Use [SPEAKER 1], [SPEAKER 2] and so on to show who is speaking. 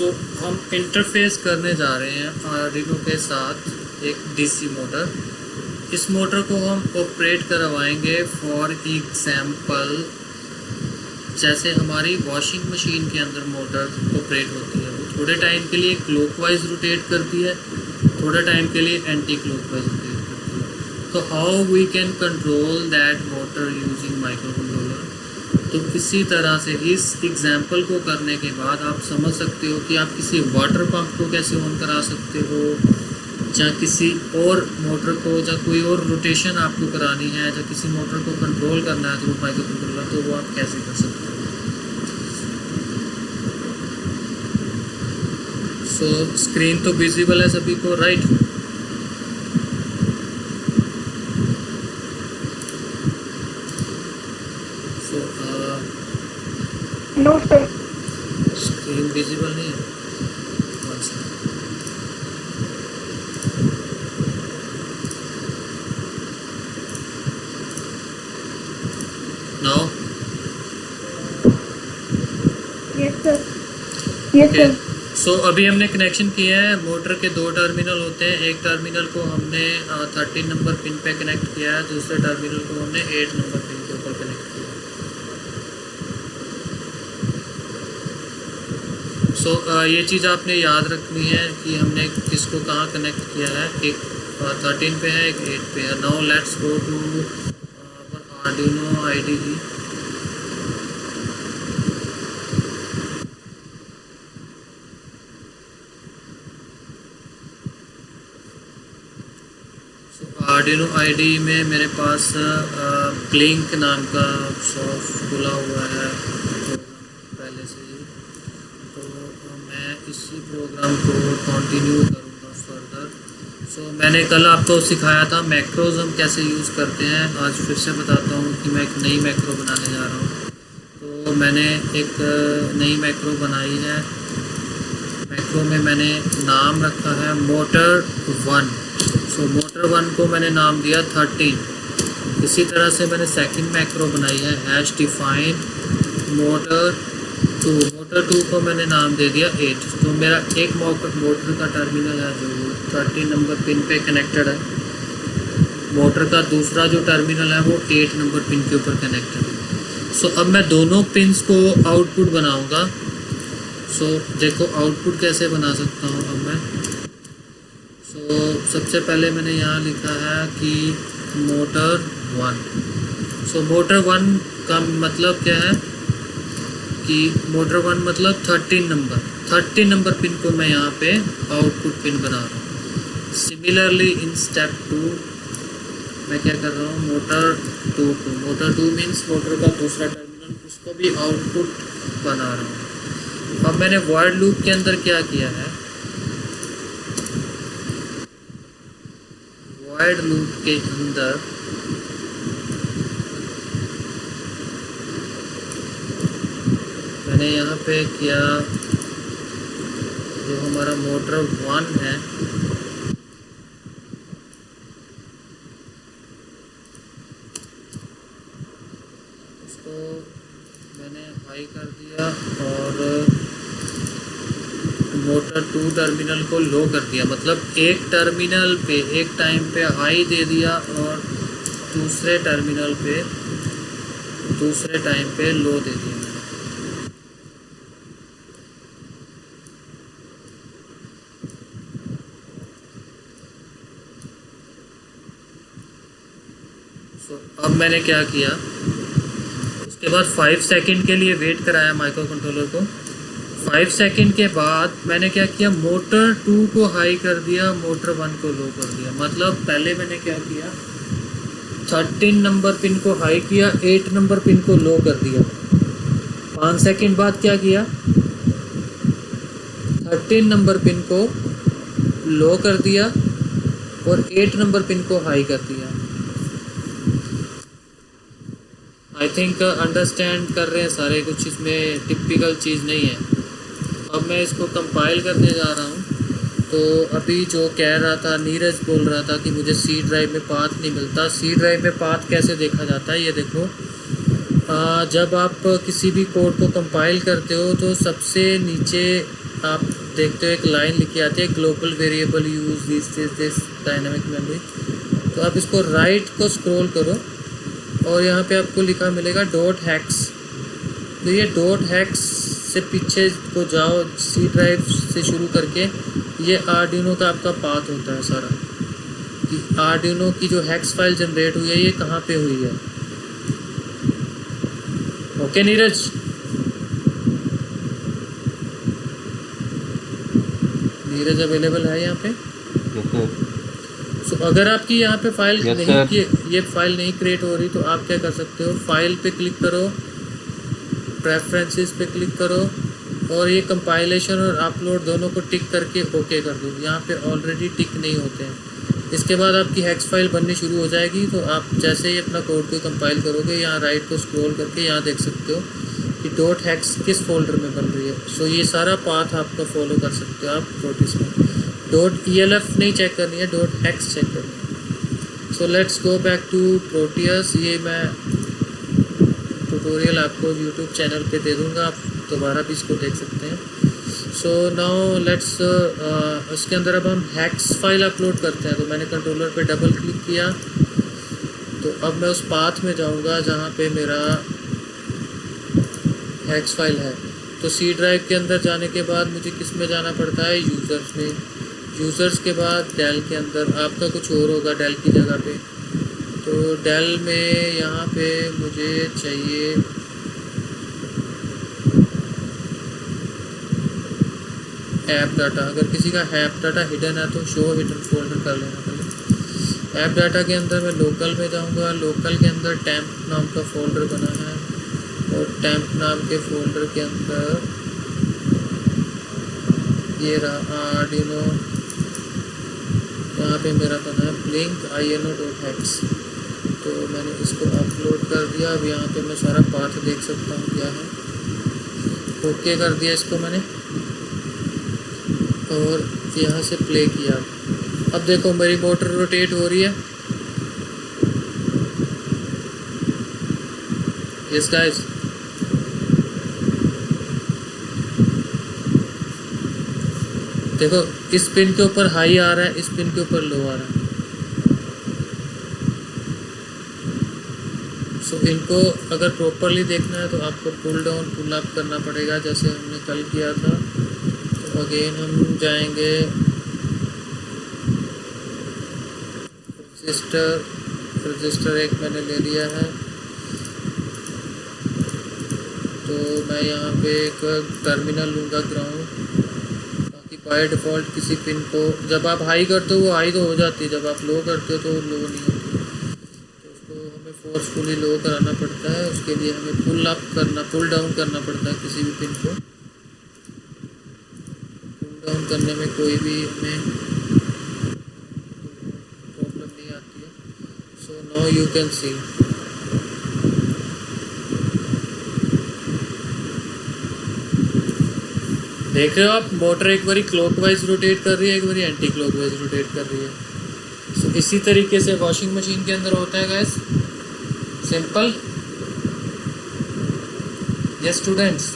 [SPEAKER 1] सो हम इंटरफेस करने जा रहे हैं आर्डिनो के साथ एक डीसी मोटर। इस मोटर को हम ऑपरेट करवाएंगे फॉर एग्जाम्पल जैसे हमारी वॉशिंग मशीन के अंदर मोटर ऑपरेट होती है, वो थोड़े टाइम के लिए क्लॉकवाइज रोटेट करती है, थोड़े टाइम के लिए एंटी क्लॉकवाइज रोटेट करती है। तो how we can control that motor using micro controller. तो इसी तरह से इस एग्जाम्पल को करने के बाद आप समझ सकते हो कि आप किसी वाटर पंप को कैसे ऑन करा सकते हो, या किसी और मोटर को, या कोई और रोटेशन आपको करानी है, या किसी मोटर को कंट्रोल करना है थ्रू माइक्रो कंट्रोलर, तो वो आप कैसे कर सकते हो। सो स्क्रीन तो विजिबल है सभी को, right? So
[SPEAKER 2] no sir.
[SPEAKER 1] Screen visible नहीं है। One second. Now?
[SPEAKER 2] Yes sir. Yes sir.
[SPEAKER 1] So अभी हमने कनेक्शन किया है। मोटर के दो टर्मिनल होते हैं, एक टर्मिनल को हमने 13 नंबर पिन पे कनेक्ट किया है, दूसरे टर्मिनल को हमने 8 नंबर पिन के ऊपर कनेक्ट किया है। सो ये चीज़ आपने याद रखनी है कि हमने किसको कहाँ कनेक्ट किया है। एक 13 पे है, एक 8 पे है। Now let's go to Arduino IDE। Arduino IDE में मेरे पास ब्लिंक नाम का सॉफ्ट खुला हुआ है पहले से ही, तो मैं इसी प्रोग्राम को कंटिन्यू करूँगा फर्दर। सो मैंने कल आपको सिखाया था मैक्रोज हम कैसे यूज़ करते हैं, आज फिर से बताता हूँ कि मैं एक नई मैक्रो बनाने जा रहा हूँ। तो मैंने एक नई मैक्रो बनाई है। मैक्रो में मैंने नाम रखा है मोटर 1। सो मोटर 1 को मैंने नाम दिया 13। इसी तरह से मैंने सेकंड मैक्रो बनाई है हैश डिफाइन मोटर 2। मोटर 2 को मैंने नाम दे दिया 8। तो मेरा एक मोटर का टर्मिनल है जो 13 नंबर पिन पे कनेक्टेड है, मोटर का दूसरा जो टर्मिनल है वो 8 नंबर पिन के ऊपर कनेक्टेड है। सो अब मैं दोनों पिन्स को आउटपुट बनाऊंगा। सो देखो आउटपुट कैसे बना सकता हूँ अब मैं। सो सबसे पहले मैंने यहाँ लिखा है कि मोटर 1। सो मोटर 1 का मतलब क्या है कि मोटर 1 मतलब 13 नंबर पिन को मैं यहाँ पे आउटपुट पिन बना रहा हूँ। सिमिलरली इन स्टेप 2 मैं क्या कर रहा हूँ, मोटर 2 मीन्स मोटर का दूसरा टर्मिनल, उसको भी आउटपुट बना रहा हूँ। अब मैंने वॉइड लूप के अंदर क्या किया है, वॉइड लूप के अंदर मैंने यहाँ पे किया, जो हमारा मोटर 1 है उसको मैंने हाई कर दिया और मोटर 2 टर्मिनल को लो कर दिया। मतलब एक टर्मिनल पे एक टाइम पे हाई दे दिया और दूसरे टर्मिनल पे दूसरे टाइम पे लो दे दिया। अब मैंने क्या किया, उसके बाद 5 सेकंड के लिए वेट कराया माइक्रो कंट्रोलर को। 5 सेकंड के बाद मैंने क्या किया, मोटर 2 को हाई कर दिया, मोटर 1 को लो कर दिया। मतलब पहले मैंने क्या किया, 13 नंबर पिन को हाई किया, 8 नंबर पिन को लो कर दिया। 5 सेकंड बाद क्या किया, 13 नंबर पिन को लो कर दिया और 8 नंबर पिन को हाई कर दिया। आई थिंक अंडरस्टैंड कर रहे हैं सारे, कुछ इसमें टिपिकल चीज़ नहीं है। अब मैं इसको कंपाइल करने जा रहा हूँ। तो अभी जो कह रहा था, नीरज बोल रहा था कि मुझे सी ड्राइव में पाथ नहीं मिलता। सी ड्राइव में पाथ कैसे देखा जाता है, ये देखो। जब आप किसी भी कोड को कंपाइल करते हो तो सबसे नीचे आप देखते हो एक लाइन लिखी आती है global variable use this dynamic memory. तो आप इसको राइट को स्क्रॉल करो और यहाँ पे आपको लिखा मिलेगा डॉट हैक्स। तो ये डॉट हैक्स से पीछे को जाओ, सी ड्राइव से शुरू करके ये आर्डिनो का आपका पाथ होता है सारा, कि आर्डिनो की जो हैक्स फाइल जनरेट हुई है ये कहाँ पे हुई है। ओके नीरज, नीरज अवेलेबल है यहाँ पे? सो अगर आपकी यहाँ पे फाइल ये फाइल नहीं क्रिएट हो रही तो आप क्या कर सकते हो, फाइल पे क्लिक करो, प्रेफरेंसेस पे क्लिक करो और ये कंपाइलेशन और अपलोड दोनों को टिक करके ओके कर दो। यहाँ पे ऑलरेडी टिक नहीं होते हैं। इसके बाद आपकी हैक्स फाइल बननी शुरू हो जाएगी। तो आप जैसे ही अपना कोड को कंपाइल करोगे, यहाँ राइट को स्क्रॉल करके यहाँ देख सकते हो कि डॉट हैक्स किस फोल्डर में बन रही है। सो ये सारा पाथ आपका फॉलो कर सकते हो आप प्रोटीज में। डॉट ELF नहीं चेक करनी है, डॉट हैक्स चेक करनी है। So let's go back to Proteus. ये मैं ट्यूटोरियल आपको यूट्यूब चैनल पे दे दूँगा, आप दोबारा भी इसको देख सकते हैं। सो नाउ लेट्स उसके अंदर अब हम हैक्स फाइल अपलोड करते हैं। तो मैंने कंट्रोलर पे डबल क्लिक किया, तो अब मैं उस पाथ में जाऊँगा जहाँ पे मेरा हैक्स फाइल है। तो सी ड्राइव के अंदर जाने के बाद मुझे किस में जाना पड़ता है, यूज़र्स में। यूज़र्स के बाद डेल के अंदर, आपका कुछ और होगा डेल की जगह पे। तो डेल में यहाँ पे मुझे चाहिए ऐप डाटा। अगर किसी का ऐप डाटा हिडन है तो शो हिडन फोल्डर कर लेना पहले। ऐप डाटा के अंदर मैं लोकल में जाऊँगा। लोकल के अंदर टैम्प नाम का फोल्डर बना है और टैम्प नाम के फोल्डर के अंदर ये रहा आर्डिनो, यहाँ पे मेरा बना है ब्लिंक ino.hex। तो मैंने इसको अपलोड कर दिया। अब यहाँ पे मैं सारा पाथ देख सकता हूँ क्या है। ओके कर दिया इसको मैंने और यहाँ से प्ले किया। अब देखो मेरी मोटर रोटेट हो रही है। यस गाइस, देखो इस पिन के ऊपर हाई आ रहा है, इस पिन के ऊपर लो आ रहा है। सो इनको अगर प्रॉपरली देखना है तो आपको पुल डाउन पुल अप करना पड़ेगा, जैसे हमने कल किया था। तो अगेन हम जाएंगे रजिस्टर एक मैंने ले लिया है। तो मैं यहाँ पे एक टर्मिनल लूँगा ग्राउंड, बाय डिफ़ॉल्ट किसी पिन को जब आप हाई करते हो वो हाई तो हो जाती है, जब आप लो करते हो तो लो नहीं होती। तो उसको हमें फोर्सफुली लो कराना पड़ता है। उसके लिए हमें पुल डाउन करना पड़ता है किसी भी पिन को। पुल डाउन करने में कोई भी हमें प्रॉब्लम नहीं आती है। So now you can see, देख रहे हो आप, मोटर एक बारी क्लॉकवाइज रोटेट कर रही है, एक बारी एंटी क्लॉकवाइज रोटेट कर रही है। सो इसी तरीके से वॉशिंग मशीन के अंदर होता है गाइस, सिंपल। Yes students,